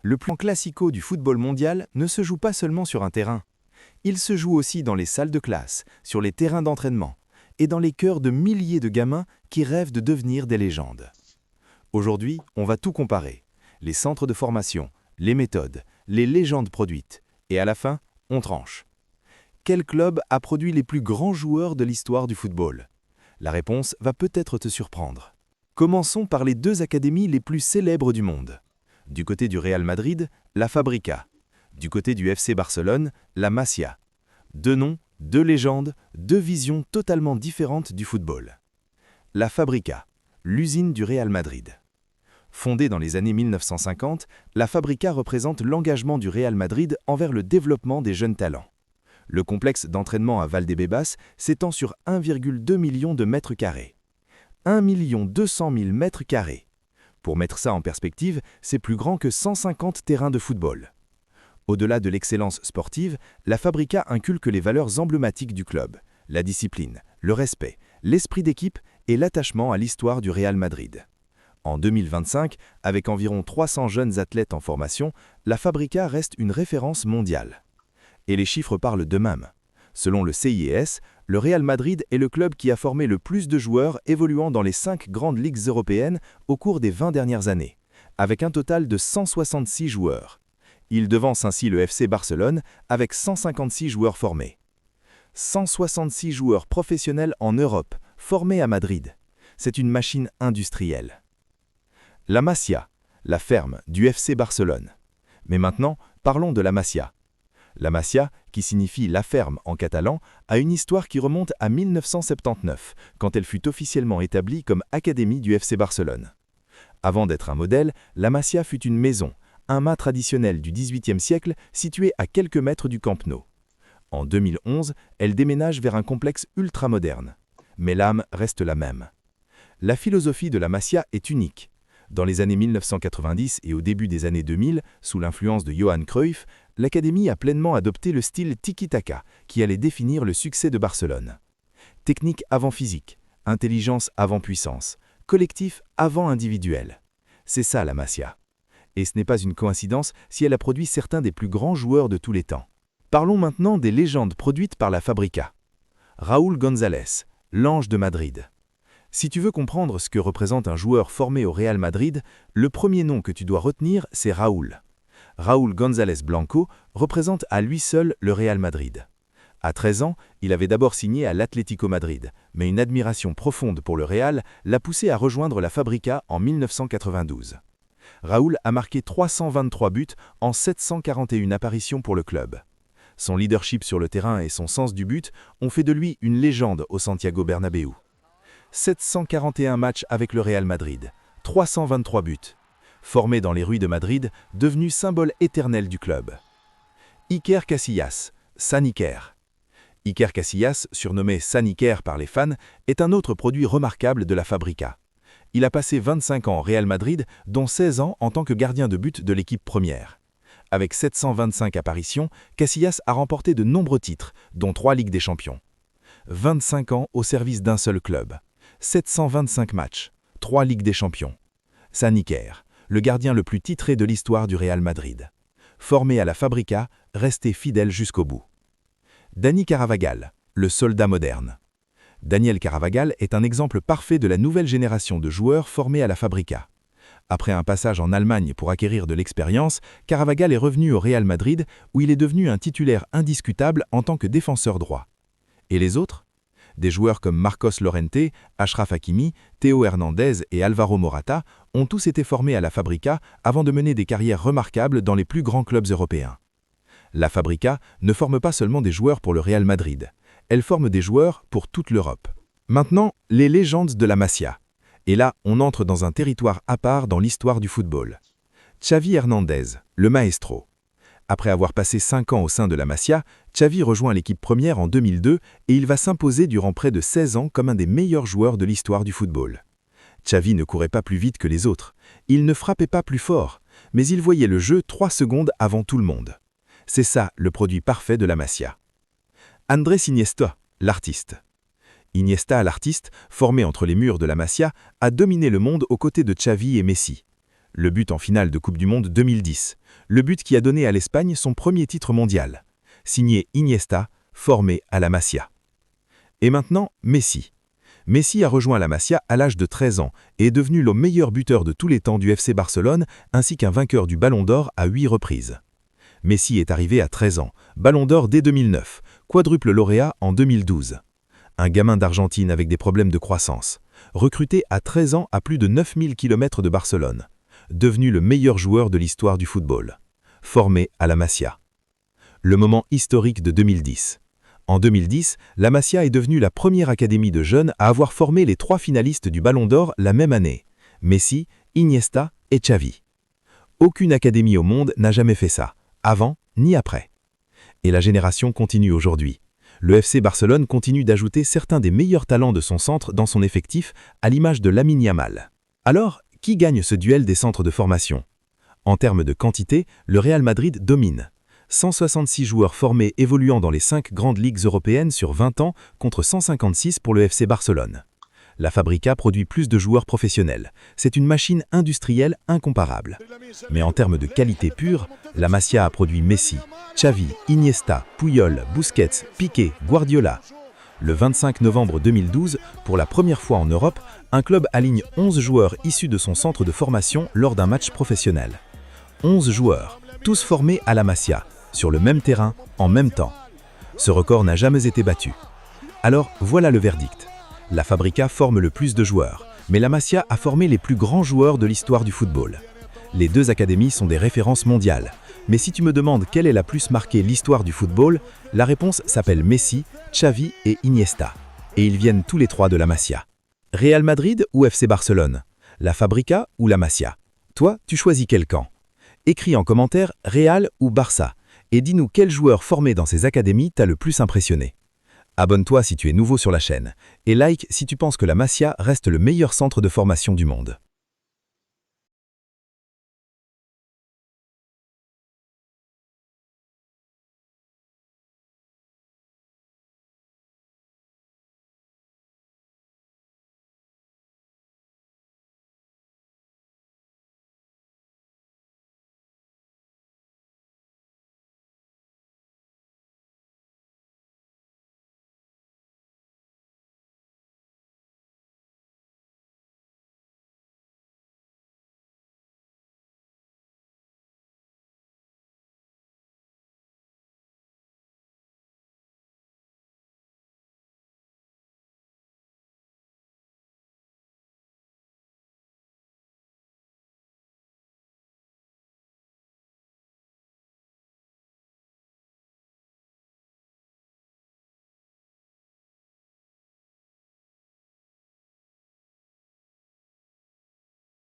Le plan classico du football mondial ne se joue pas seulement sur un terrain. Il se joue aussi dans les salles de classe, sur les terrains d'entraînement et dans les cœurs de milliers de gamins qui rêvent de devenir des légendes. Aujourd'hui, on va tout comparer. Les centres de formation, les méthodes, les légendes produites. Et à la fin, on tranche. Quel club a produit les plus grands joueurs de l'histoire du football? La réponse va peut-être te surprendre. Commençons par les deux académies les plus célèbres du monde. Du côté du Real Madrid, la Fabrica. Du côté du FC Barcelone, la Masia. Deux noms, deux légendes, deux visions totalement différentes du football. La Fabrica, l'usine du Real Madrid. Fondée dans les années 1950, la Fabrica représente l'engagement du Real Madrid envers le développement des jeunes talents. Le complexe d'entraînement à Valdebebas s'étend sur 1,2 million de mètres carrés. 1 200 000 mètres carrés. Pour mettre ça en perspective, c'est plus grand que 150 terrains de football. Au-delà de l'excellence sportive, la Fabrica inculque les valeurs emblématiques du club, la discipline, le respect, l'esprit d'équipe et l'attachement à l'histoire du Real Madrid. En 2025, avec environ 300 jeunes athlètes en formation, la Fabrica reste une référence mondiale. Et les chiffres parlent d'eux-mêmes. Selon le CIES, le Real Madrid est le club qui a formé le plus de joueurs évoluant dans les 5 grandes ligues européennes au cours des 20 dernières années, avec un total de 166 joueurs. Il devance ainsi le FC Barcelone avec 156 joueurs formés. 166 joueurs professionnels en Europe, formés à Madrid. C'est une machine industrielle. La Masia, la ferme du FC Barcelone. Mais maintenant, parlons de la Masia. La Masia, qui signifie la ferme en catalan, a une histoire qui remonte à 1979, quand elle fut officiellement établie comme académie du FC Barcelone. Avant d'être un modèle, la Masia fut une maison, un mât traditionnel du XVIIIe siècle situé à quelques mètres du Camp Nou. En 2011, elle déménage vers un complexe ultramoderne. Mais l'âme reste la même. La philosophie de la Masia est unique. Dans les années 1990 et au début des années 2000, sous l'influence de Johan Cruyff, l'académie a pleinement adopté le style tiki-taka qui allait définir le succès de Barcelone. Technique avant physique, intelligence avant puissance, collectif avant individuel. C'est ça la Masia. Et ce n'est pas une coïncidence si elle a produit certains des plus grands joueurs de tous les temps. Parlons maintenant des légendes produites par la Fabrica. Raúl González, l'ange de Madrid. Si tu veux comprendre ce que représente un joueur formé au Real Madrid, le premier nom que tu dois retenir, c'est Raúl. Raúl González Blanco représente à lui seul le Real Madrid. À 13 ans, il avait d'abord signé à l'Atlético Madrid, mais une admiration profonde pour le Real l'a poussé à rejoindre la Fabrica en 1992. Raúl a marqué 323 buts en 741 apparitions pour le club. Son leadership sur le terrain et son sens du but ont fait de lui une légende au Santiago Bernabéu. 741 matchs avec le Real Madrid, 323 buts. Formé dans les rues de Madrid, devenu symbole éternel du club. Iker Casillas, San Iker. Iker Casillas, surnommé San Iker par les fans, est un autre produit remarquable de la Fabrica. Il a passé 25 ans au Real Madrid, dont 16 ans en tant que gardien de but de l'équipe première. Avec 725 apparitions, Casillas a remporté de nombreux titres, dont 3 Ligues des Champions. 25 ans au service d'un seul club. 725 matchs, 3 Ligues des Champions. San Iker, le gardien le plus titré de l'histoire du Real Madrid. Formé à la Fabrica, resté fidèle jusqu'au bout. Dani Carvajal, le soldat moderne. Daniel Carvajal est un exemple parfait de la nouvelle génération de joueurs formés à la Fabrica. Après un passage en Allemagne pour acquérir de l'expérience, Carvajal est revenu au Real Madrid où il est devenu un titulaire indiscutable en tant que défenseur droit. Et les autres ? Des joueurs comme Marcos Llorente, Achraf Hakimi, Théo Hernandez et Alvaro Morata ont tous été formés à la Fabrica avant de mener des carrières remarquables dans les plus grands clubs européens. La Fabrica ne forme pas seulement des joueurs pour le Real Madrid, elle forme des joueurs pour toute l'Europe. Maintenant, les légendes de la Masia. Et là, on entre dans un territoire à part dans l'histoire du football. Xavi Hernandez, le maestro. Après avoir passé 5 ans au sein de la Masia, Xavi rejoint l'équipe première en 2002 et il va s'imposer durant près de 16 ans comme un des meilleurs joueurs de l'histoire du football. Xavi ne courait pas plus vite que les autres, il ne frappait pas plus fort, mais il voyait le jeu 3 secondes avant tout le monde. C'est ça le produit parfait de la Masia. Andrés Iniesta, l'artiste. Iniesta, l'artiste, formé entre les murs de la Masia, a dominé le monde aux côtés de Xavi et Messi. Le but en finale de Coupe du Monde 2010. Le but qui a donné à l'Espagne son premier titre mondial. Signé Iniesta, formé à la Masia. Et maintenant, Messi. Messi a rejoint la Masia à l'âge de 13 ans et est devenu le meilleur buteur de tous les temps du FC Barcelone ainsi qu'un vainqueur du Ballon d'Or à 8 reprises. Messi est arrivé à 13 ans, Ballon d'Or dès 2009, quadruple lauréat en 2012. Un gamin d'Argentine avec des problèmes de croissance, recruté à 13 ans à plus de 9000 km de Barcelone, devenu le meilleur joueur de l'histoire du football, formé à la Masia. Le moment historique de 2010. En 2010, la Masia est devenue la première académie de jeunes à avoir formé les 3 finalistes du Ballon d'Or la même année, Messi, Iniesta et Xavi. Aucune académie au monde n'a jamais fait ça, avant ni après. Et la génération continue aujourd'hui. Le FC Barcelone continue d'ajouter certains des meilleurs talents de son centre dans son effectif, à l'image de Lamine Yamal. Alors, qui gagne ce duel des centres de formation? En termes de quantité, le Real Madrid domine. 166 joueurs formés évoluant dans les 5 grandes ligues européennes sur 20 ans contre 156 pour le FC Barcelone. La Fabrica produit plus de joueurs professionnels. C'est une machine industrielle incomparable. Mais en termes de qualité pure, la Masia a produit Messi, Xavi, Iniesta, Puyol, Busquets, Piqué, Guardiola. Le 25 novembre 2012, pour la première fois en Europe, un club aligne 11 joueurs issus de son centre de formation lors d'un match professionnel. 11 joueurs, tous formés à la Masia, sur le même terrain, en même temps. Ce record n'a jamais été battu. Alors, voilà le verdict. La Fabrica forme le plus de joueurs, mais la Masia a formé les plus grands joueurs de l'histoire du football. Les 2 académies sont des références mondiales. Mais si tu me demandes quelle est la plus marquée l'histoire du football, la réponse s'appelle Messi, Xavi et Iniesta. Et ils viennent tous les 3 de la Masia. Real Madrid ou FC Barcelone? La Fabrica ou la Masia? Toi, tu choisis quel camp? Écris en commentaire Real ou Barça et dis-nous quel joueur formé dans ces académies t'a le plus impressionné. Abonne-toi si tu es nouveau sur la chaîne et like si tu penses que la Masia reste le meilleur centre de formation du monde.